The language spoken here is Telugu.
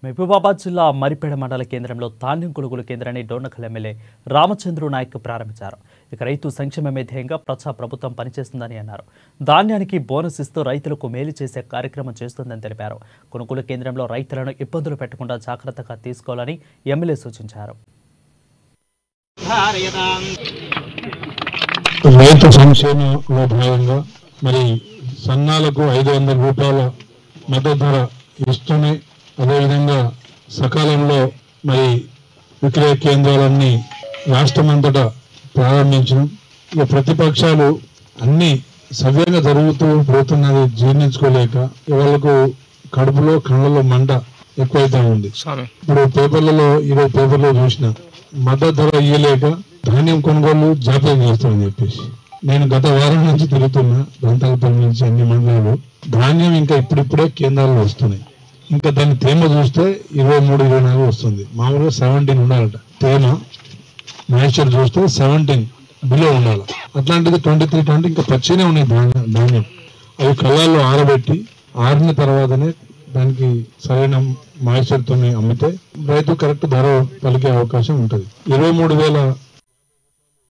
మహబూబాబాద్ జిల్లా మరిపేడ మండల కేంద్రంలో ధాన్యం కొనుగోలు కేంద్రాన్ని డోర్నకల్ ఎమ్మెల్యే రామచంద్రు నాయక్ ప్రారంభించారు. ఇక రైతు సంక్షేమమే ధ్యేయంగా ప్రభుత్వం పనిచేస్తుందని అన్నారు. ధాన్యానికి బోనస్ ఇస్తూ రైతులకు మేలు చేసే కార్యక్రమం చేస్తుందని తెలిపారు. కొనుగోలు కేంద్రంలో రైతులను ఇబ్బందులు పెట్టకుండా జాగ్రత్తగా తీసుకోవాలని ఎమ్మెల్యే సూచించారు. రైతు సంక్షేమంలో భాగంగా మరి సన్నాలకు 500 రూపాయల మద్దతు ధర ఇస్తూనే అదేవిధంగా సకాలంలో మరి విక్రయ కేంద్రాలన్నీ రాష్ట్రమంతటా ప్రారంభించడం. ఇక ప్రతిపక్షాలు అన్ని సవ్యంగా జరుగుతూ పోతున్నది జీర్ణించుకోలేక వాళ్ళకు కడుపులో కళ్ళలో మంట ఎక్కువైతే ఉంది. ఇప్పుడు ఈరోజు పేపర్లో చూసిన మద్దతు ధర ఇయ్యలేక ధాన్యం కొనుగోలు జాప్యం చేస్తామని చెప్పేసి నేను గత వారం నుంచి తిరుగుతున్నా. ప్రాంతాలపల్లి నుంచి అన్ని మండలాలు ధాన్యం ఇంకా ఇప్పుడిప్పుడే కేంద్రాల్లో వస్తున్నాయి. ఇంకా దాని తేమ చూస్తే 23-24 వస్తుంది. మామూలుగా 17 ఉండాలట తేమ. మాయిశ్చర్ చూస్తే 17 బిలో ఉండాలి. అట్లాంటిది 23-20 ఇంకా పచ్చినే ఉన్నాయి ధాన్యం. అవి కళ్ళాల్లో ఆరబెట్టి ఆరిన తర్వాతనే దానికి సరైన మాయిశ్చర్తో అమ్మితే రైతు కరెక్ట్ ధర పలికే అవకాశం ఉంటుంది. 23,000